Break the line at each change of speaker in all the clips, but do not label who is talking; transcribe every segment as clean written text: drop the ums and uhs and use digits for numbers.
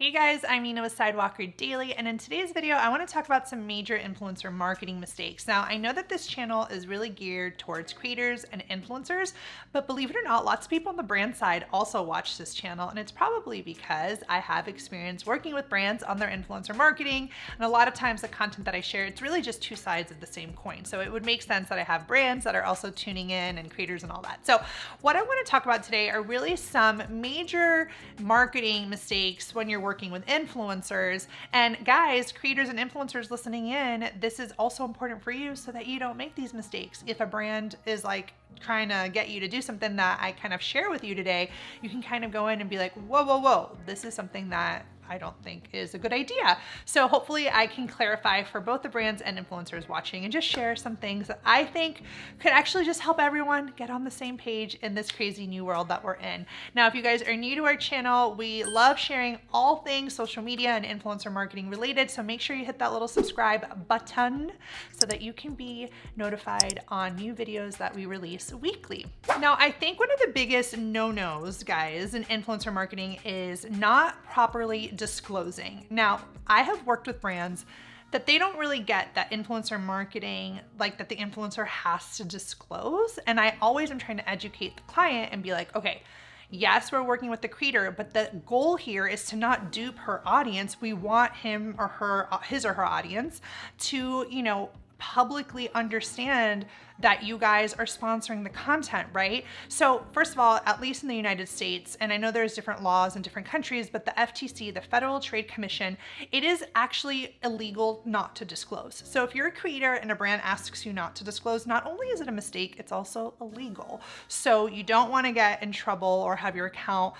Hey guys, I'm Nina with Sidewalker Daily, and in today's video, I want to talk about some major influencer marketing mistakes. Now, I know that this channel is really geared towards creators and influencers, but believe it or not, lots of people on the brand side also watch this channel, and it's probably because I have experience working with brands on their influencer marketing, and a lot of times the content that I share, it's really just two sides of the same coin. So it would make sense that I have brands that are also tuning in and creators and all that. So what I want to talk about today are really some major marketing mistakes when you're working with influencers. And guys, creators and influencers listening in, this is also important for you so that you don't make these mistakes. If a brand is like trying to get you to do something that I kind of share with you today, you can kind of go in and be like, whoa, this is something that I don't think is a good idea. So hopefully I can clarify for both the brands and influencers watching and just share some things that I think could actually just help everyone get on the same page in this crazy new world that we're in. Now, if you guys are new to our channel, we love sharing all things social media and influencer marketing related. So make sure you hit that little subscribe button so that you can be notified on new videos that we release weekly. Now, I think one of the biggest no-nos, guys, in influencer marketing is not properly disclosing. Now, I have worked with brands that they don't really get that influencer marketing, like that the influencer has to disclose. And I always am trying to educate the client and be like, okay, yes, we're working with the creator, but the goal here is to not dupe her audience. We want him or her, his or her audience to, publicly understand that you guys are sponsoring the content, right? So first of all, at least in the United States, and I know there's different laws in different countries, but the FTC, the Federal Trade Commission, it is actually illegal not to disclose. So if you're a creator and a brand asks you not to disclose, not only is it a mistake, it's also illegal. So you don't want to get in trouble or have your account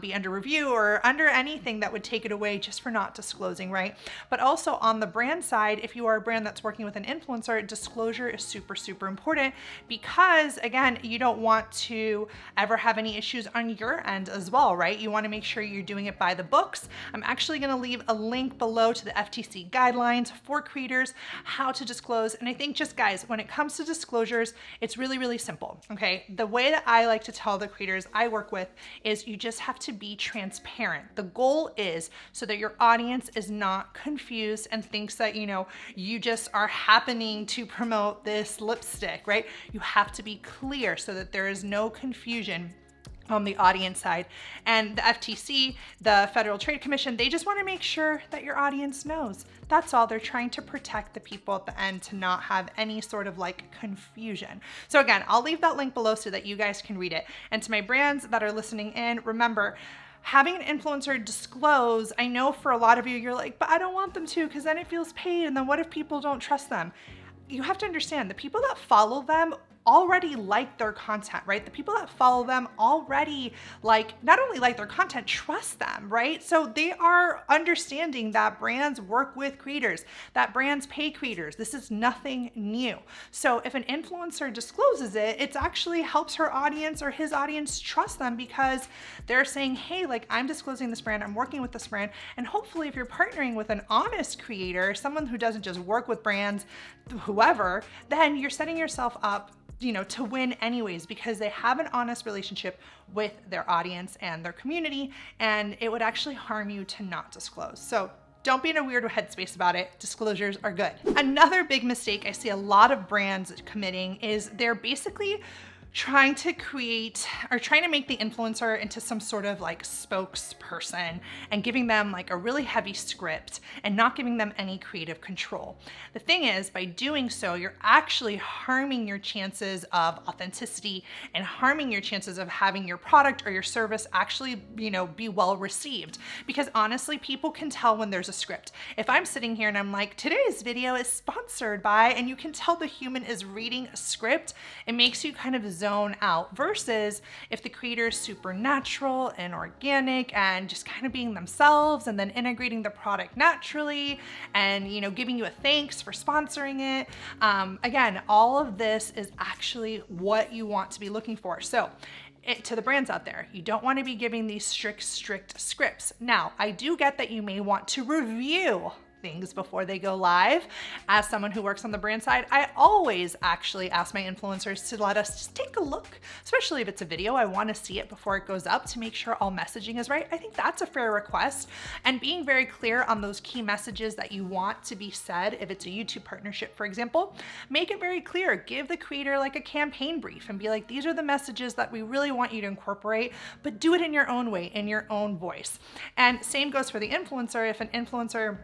be under review or under anything that would take it away just for not disclosing, right? But also on the brand side, if you are a brand that's working with an influencer, disclosure is super important because, again, you don't want to ever have any issues on your end as well, right? You want to make sure you're doing it by the books. I'm actually going to leave a link below to the FTC guidelines for creators, how to disclose. And I think just, guys, when it comes to disclosures, it's really simple, okay? The way that I like to tell the creators I work with is you just have to be transparent. The goal is so that your audience is not confused and thinks that, you just are happening to promote this lipstick, right? You have to be clear so that there is no confusion on the audience side. And the FTC, the Federal Trade Commission, they just want to make sure that your audience knows. That's all. They're trying to protect the people at the end to not have any sort of like confusion. So again, I'll leave that link below so that you guys can read it. And to my brands that are listening in, remember, having an influencer disclose, I know for a lot of you, you're like, but I don't want them to because then it feels paid. And then what if people don't trust them? You have to understand the people that follow them already like their content, right? The people that follow them already not only like their content, trust them, right? So they are understanding that brands work with creators, that brands pay creators. This is nothing new. So if an influencer discloses it, it actually helps her audience or his audience trust them because they're saying, hey, I'm disclosing this brand, I'm working with this brand. And hopefully if you're partnering with an honest creator, someone who doesn't just work with brands, whoever, then you're setting yourself up to win anyways, because they have an honest relationship with their audience and their community, and it would actually harm you to not disclose. So don't be in a weird headspace about it. Disclosures are good. Another big mistake I see a lot of brands committing is they're basically trying to make the influencer into some sort of spokesperson and giving them a really heavy script and not giving them any creative control. The thing is, by doing so, you're actually harming your chances of authenticity and harming your chances of having your product or your service actually, be well received. Because honestly, people can tell when there's a script. If I'm sitting here and I'm like, today's video is sponsored by, and you can tell the human is reading a script, it makes you kind of zone out, versus if the creator is super natural and organic and just kind of being themselves and then integrating the product naturally and giving you a thanks for sponsoring it. Again, all of this is actually what you want to be looking for. So to the brands out there, you don't want to be giving these strict scripts. Now, I do get that you may want to review things before they go live. As someone who works on the brand side, I always actually ask my influencers to let us just take a look, especially if it's a video. I want to see it before it goes up to make sure all messaging is right. I think that's a fair request. And being very clear on those key messages that you want to be said, if it's a YouTube partnership, for example, make it very clear. Give the creator like a campaign brief and be like, these are the messages that we really want you to incorporate, but do it in your own way, in your own voice. And same goes for the influencer. If an influencer,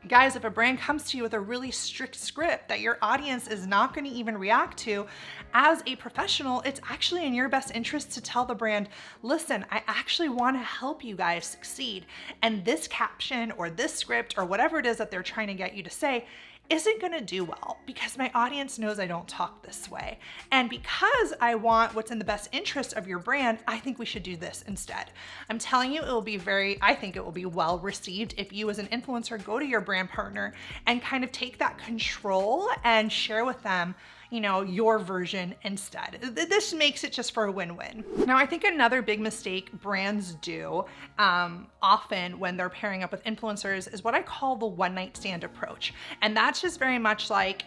guys, if a brand comes to you with a really strict script that your audience is not going to even react to, as a professional, it's actually in your best interest to tell the brand, listen, I actually want to help you guys succeed. And this caption or this script or whatever it is that they're trying to get you to say isn't going to do well because my audience knows I don't talk this way. And because I want what's in the best interest of your brand, I think we should do this instead. I'm telling you, I think it will be well received if you as an influencer go to your brand partner and kind of take that control and share with them, you know, your version instead. This makes it just for a win-win. Now, I think another big mistake brands do often when they're pairing up with influencers is what I call the one-night stand approach. And that's just very much like,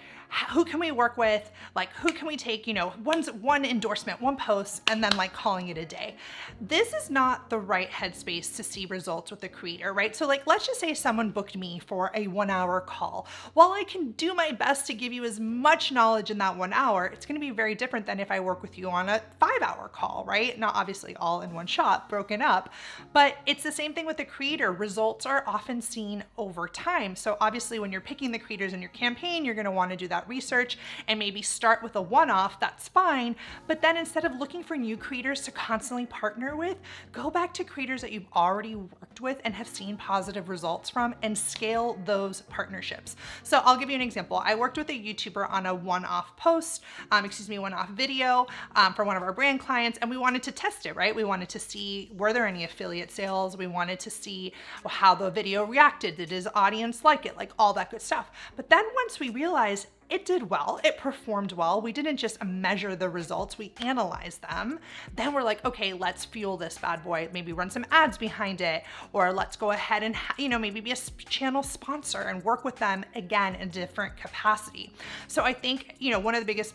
who can we work with? Like, who can we take, you know, one endorsement, one post, and then like calling it a day. This is not the right headspace to see results with the creator, right? So like, let's just say someone booked me for a 1 hour call. While I can do my best to give you as much knowledge in that 1 hour, it's gonna be very different than if I work with you on a 5 hour call, right? Not obviously all in one shot, broken up, but it's the same thing with the creator. Results are often seen over time. So obviously when you're picking the creators in your campaign, you're gonna wanna do that research and maybe start with a one-off, that's fine. But then instead of looking for new creators to constantly partner with, go back to creators that you've already worked with and have seen positive results from and scale those partnerships. So I'll give you an example. I worked with a YouTuber on a one-off post, one-off video for one of our brand clients, and we wanted to test it, right? We wanted to see, were there any affiliate sales? We wanted to see how the video reacted. Did his audience like it? Like all that good stuff. But then once we realized it did well, it performed well, we didn't just measure the results, we analyzed them. Then we're like, okay, let's fuel this bad boy, maybe run some ads behind it, or let's go ahead and maybe be a channel sponsor and work with them again in a different capacity. So I think, one of the biggest,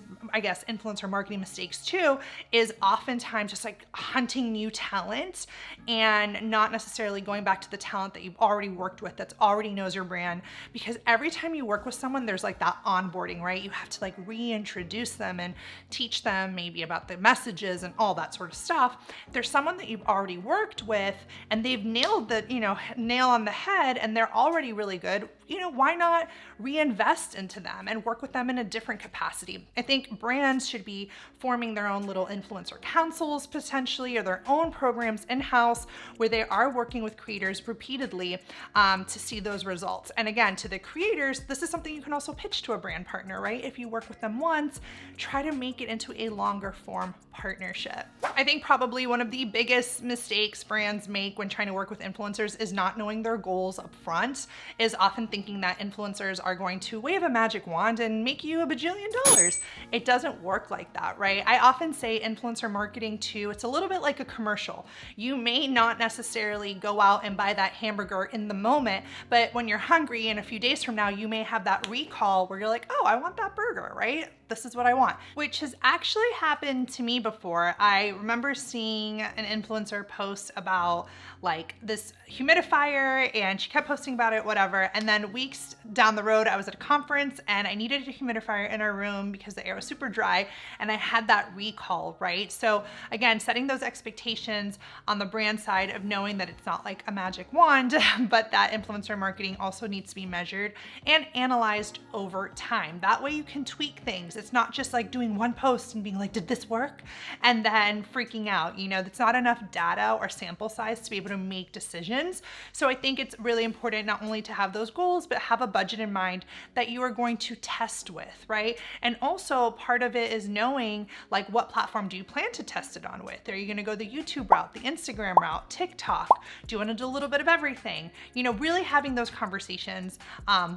influencer marketing mistakes too, is oftentimes just like hunting new talent and not necessarily going back to the talent that you've already worked with, that's already knows your brand. Because every time you work with someone, there's like that onboarding, right? You have to like reintroduce them and teach them maybe about the messages and all that sort of stuff. If there's someone that you've already worked with and they've nailed the, nail on the head and they're already really good, why not reinvest into them and work with them in a different capacity? I think brands should be forming their own little influencer councils potentially, or their own programs in-house where they are working with creators repeatedly to see those results. And again, to the creators, this is something you can also pitch to a brand partner, right? If you work with them once, try to make it into a longer form partnership. I think probably one of the biggest mistakes brands make when trying to work with influencers is not knowing their goals up front, is often thinking that influencers are going to wave a magic wand and make you $1 bajillion. It doesn't work like that, right? I often say influencer marketing too, it's a little bit like a commercial. You may not necessarily go out and buy that hamburger in the moment, but when you're hungry and a few days from now, you may have that recall where you're like, oh, I want that burger, right? This is what I want, which has actually happened to me before. I remember seeing an influencer post about like this humidifier and she kept posting about it, whatever. And then weeks down the road, I was at a conference and I needed a humidifier in our room because the air was super dry and I had that recall, right? So again, setting those expectations on the brand side of knowing that it's not like a magic wand, but that influencer marketing also needs to be measured and analyzed over time. That way you can tweak things. It's not just like doing one post and being like, did this work? And then freaking out, that's not enough data or sample size to be able to make decisions. So I think it's really important not only to have those goals, but have a budget in mind that you are going to test with, right? And also part of it is knowing like what platform do you plan to test it on with? Are you gonna go the YouTube route, the Instagram route, TikTok? Do you wanna do a little bit of everything? Really having those conversations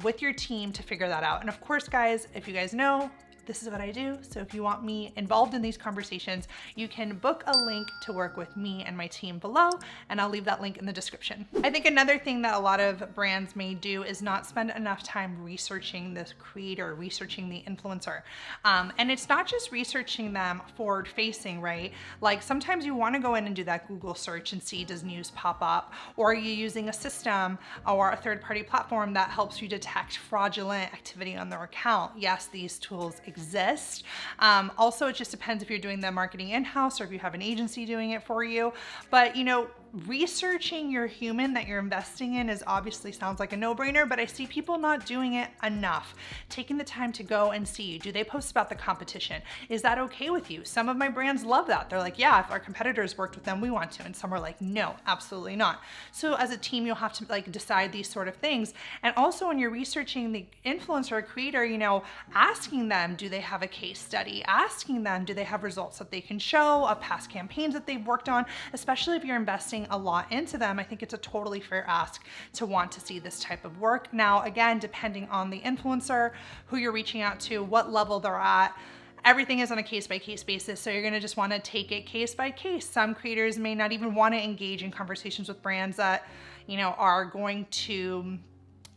with your team to figure that out. And of course, guys, if you guys know, this is what I do. So if you want me involved in these conversations, you can book a link to work with me and my team below, and I'll leave that link in the description. I think another thing that a lot of brands may do is not spend enough time researching this creator, researching the influencer. And it's not just researching them forward facing, right? Like sometimes you want to go in and do that Google search and see, does news pop up? Or are you using a system or a third-party platform that helps you detect fraudulent activity on their account? Yes, these tools exist. Also, it just depends if you're doing the marketing in-house or if you have an agency doing it for you. But you know, researching your human that you're investing in is obviously sounds like a no-brainer, but I see people not doing it enough. Taking the time to go and see, do they post about the competition? Is that okay with you? Some of my brands love that. They're like, yeah, if our competitors worked with them, we want to. And some are like, no, absolutely not. So as a team, you'll have to like decide these sort of things. And also when you're researching the influencer or creator, you know, asking them, do they have a case study? Asking them, do they have results that they can show of past campaigns that they've worked on? Especially if you're investing a lot into them, I think it's a totally fair ask to want to see this type of work. Now, again, depending on the influencer, who you're reaching out to, what level they're at, everything is on a case-by-case basis, so you're gonna just wanna take it case by case. Some creators may not even wanna engage in conversations with brands that, you know, are going to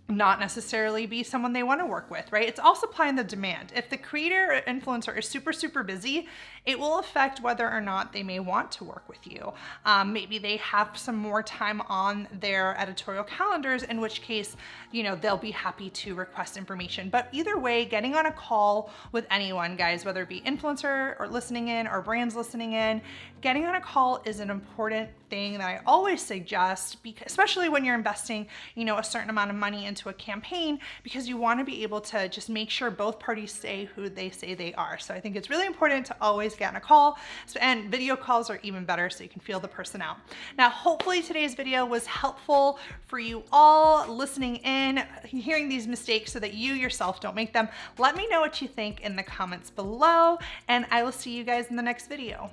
not necessarily be someone they want to work with, right? It's all supply and the demand. If the creator or influencer is super busy, it will affect whether or not they may want to work with you. Maybe they have some more time on their editorial calendars, in which case, you know, they'll be happy to request information. But either way, getting on a call with anyone, guys, whether it be influencer or listening in or brands listening in, getting on a call is an important thing that I always suggest, because, especially when you're investing, you know, a certain amount of money into a campaign, because you want to be able to just make sure both parties say who they say they are. So I think it's really important to always get on a call, and video calls are even better so you can feel the person out. Now, hopefully today's video was helpful for you all listening in, hearing these mistakes so that you yourself don't make them. Let me know what you think in the comments below, and I will see you guys in the next video.